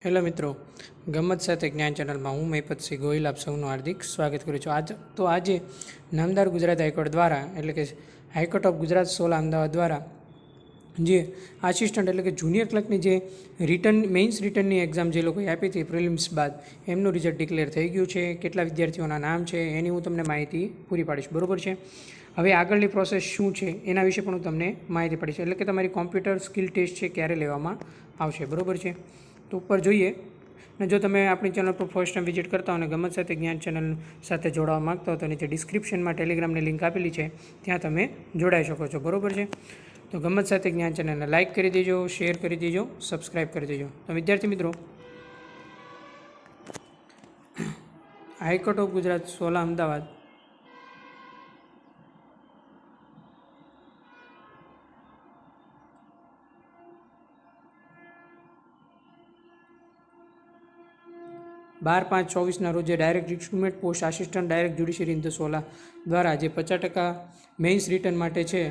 Hello મિત્રો, ગમત સાથે જ્ઞાન ચેનલમાં હું મહિપતસિંહ ગોહિલ આપ સૌનું હાર્દિક સ્વાગત કરું છું. આજે નામદાર ગુજરાત હાઈકોર્ટ દ્વારા એટલે કે હાઈકોર્ટ ઓફ ગુજરાત 16 અમદાવાદ દ્વારા જે આસિસ્ટન્ટ એટલે કે જુનિયર ક્લર્કની જે મેઇન્સ રિટર્નની એક્ઝામ જે લોકોએ આપી હતી પ્રિલિમ્સ બાદ એમનું રિઝલ્ટ ડિક્લેર થઈ ગયું છે. કેટલા વિદ્યાર્થીઓના નામ છે એની હું તમને માહિતી પૂરી પાડીશ. બરાબર છે. હવે આગળની પ્રોસેસ શું છે એના વિશે પણ હું તમને માહિતી પાડીશ. એટલે કે તમારી કોમ્પ્યુટર સ્કિલ ટેસ્ટ છે ક્યારે લેવામાં આવશે. બરાબર છે. તો ઉપર જોઈએ ને જો તમે આપણી ચેનલ પર ફર્સ્ટ ટાઈમ વિઝિટ કરતા હો અને ગમત સાથે જ્ઞાન ચેનલ સાથે જોડાવા માગતા હો તો નીચે ડિસ્ક્રિપ્શનમાં ટેલિગ્રામની લિંક આપેલી છે, ત્યાં તમે જોડાઈ શકો છો. બરાબર છે. તો ગમત સાથે જ્ઞાન ચેનલને લાઇક કરી દેજો, શેર કરી દેજો, સબસ્ક્રાઈબ કરી દેજો. તો વિદ્યાર્થી મિત્રો, હાઈકોર્ટ ઓફ ગુજરાત 16 અમદાવાદ બાર 5/24 રોજે direct recruitment post assistant direct judiciary in the 16 દ્વારા જે 50% મેઇન્સ રિટર્ન માટે છે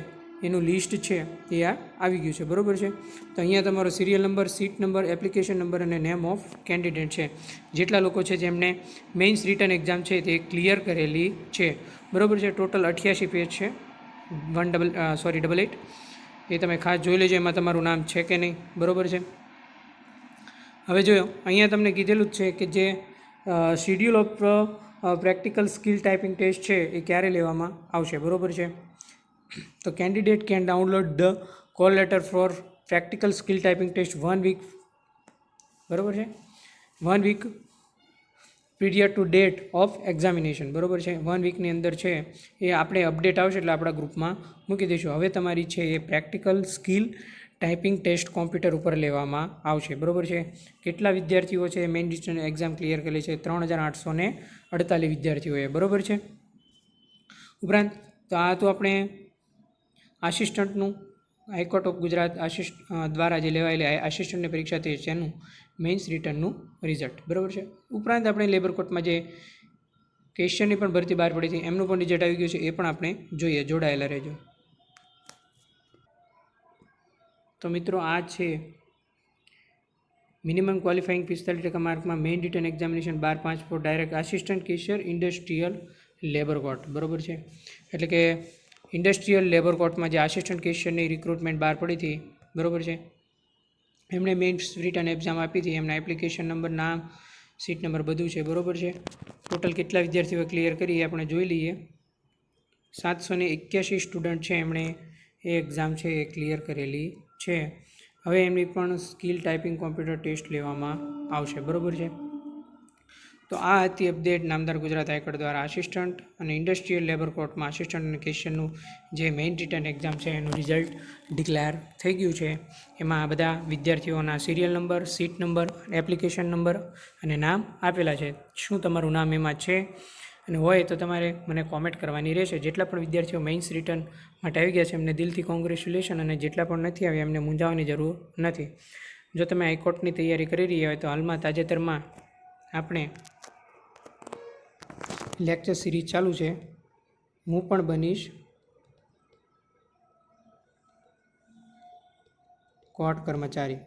એનું લિસ્ટ છે એ આવી ગયું છે. બરાબર છે. તો અહીંયા તમારો serial number, seat number, application number અને નેમ ઓફ કેન્ડિડેટ છે. જેટલા લોકો છે જેમને મેઇન્સ રિટર્ન એક્ઝામ છે તે ક્લિયર કરેલી છે. બરાબર છે. ટોટલ 88 પેજ છે. 88 એ તમે ખાસ જોઈ લેજો, એમાં તમારું નામ છે કે નહીં. બરાબર છે. હવે જોયો અહીંયા તમને કીધેલું જ છે કે જે schedule of practical skill typing test છે એ ક્યારે લેવામાં આવશે. બરાબર છે. તો candidate can download the call letter for practical skill typing test 1 week. બરાબર છે. 1 week period to date of examination. બરાબર છે. 1 વીકની અંદર છે એ આપણે અપડેટ આવશે એટલે આપણા ગ્રુપમાં મૂકી દઈશું. હવે તમારી છે એ practical skill typing test computer ઉપર લેવામાં આવશે. બરાબર છે. કેટલા વિદ્યાર્થીઓ છે મેઇન રિટર્ન એક્ઝામ ક્લિયર કરેલી છે? 3848 વિદ્યાર્થીઓએ. બરાબર છે. ઉપરાંત તો આપણે આસિસ્ટન્ટનું હાઈકોર્ટ ઓફ ગુજરાત દ્વારા જે લેવાયેલી આસિસ્ટન્ટની પરીક્ષા થઈ છે એનું મેઇન્સ રિટર્નનું રિઝલ્ટ. બરાબર છે. ઉપરાંત આપણે લેબર કોર્ટમાં જે ક્વેશ્ચનની પણ ભરતી બહાર પડી હતી એમનું પણ રિઝલ્ટ આવી ગયું છે, એ પણ આપણે જોઈએ. જોડાયેલા રહેજો. તો મિત્રો, આ છે મિનિમમ ક્વોલિફાઈંગ 45% માર્કમાં main written examination 12/5 for direct assistant cashier industrial labour court. બરાબર છે. એટલે કે ઇન્ડસ્ટ્રીયલ લેબર કોર્ટમાં જે આસિસ્ટન્ટ કેશિયરની રિક્રુટમેન્ટ બહાર પડી હતી. બરાબર છે. એમણે મેઇન્સ રિટર્ન એક્ઝામ આપી હતી. એમના એપ્લિકેશન નંબર, નામ, સીટ નંબર બધું છે. બરાબર છે. ટોટલ કેટલા વિદ્યાર્થીઓ ક્લિયર કરી એ આપણે જોઈ લઈએ. 781 સ્ટુડન્ટ છે એમણે એ એક્ઝામ છે એ ક્લિયર કરેલી છે. હવે એમની પણ સ્કિલ ટાઈપિંગ કોમ્પ્યુટર ટેસ્ટ લેવામાં આવશે. બરાબર છે. તો આ હતી અપડેટ નામદાર ગુજરાત હાઈકોર્ટ દ્વારા આસિસ્ટન્ટ અને ઇન્ડસ્ટ્રીયલ લેબર કોર્ટમાં આસિસ્ટન્ટ અને કેશિયરનું જે મેઇન રિટર્ન એક્ઝામ છે એનું રિઝલ્ટ ડિક્લેર થઈ ગયું છે. એમાં આ બધા વિદ્યાર્થીઓના serial number, seat number, application number અને નામ આપેલા છે. શું તમારું નામ એમાં છે અને હોય તો તમારે મને કોમેન્ટ કરવાની રહેશે. જેટલા પણ વિદ્યાર્થીઓ મેઇન્સ રિટર્ન માટે આવી ગયા છે એમને દિલથી કોંગ્રેચ્યુલેશન, અને જેટલા પણ નથી આવ્યા એમને મૂંઝાવાની જરૂર નથી. જો તમે હાઈકોર્ટની તૈયારી કરી રહ્યા હોય તો હાલમાં તાજેતરમાં આપણે લેક્ચર સિરીઝ ચાલુ છે, હું પણ બનીશ કોર્ટ કર્મચારી.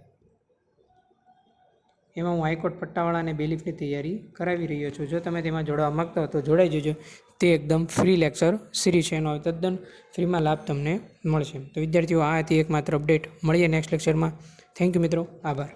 એમાં હું હાઈકોર્ટ પટ્ટાવાળા અને બેલીફની તૈયારી કરાવી રહ્યો છું. જો તમે તેમાં જોડાવા માગતા હો તો જોડાઈ જજો. તે એકદમ ફ્રી લેક્ચર સિરીઝ છે, એનો તદ્દન ફ્રીમાં લાભ તમને મળશે. તો વિદ્યાર્થીઓ, આ હતી એકમાત્ર અપડેટ. મળીએ નેક્સ્ટ લેક્ચરમાં. થેન્ક યુ મિત્રો. આભાર.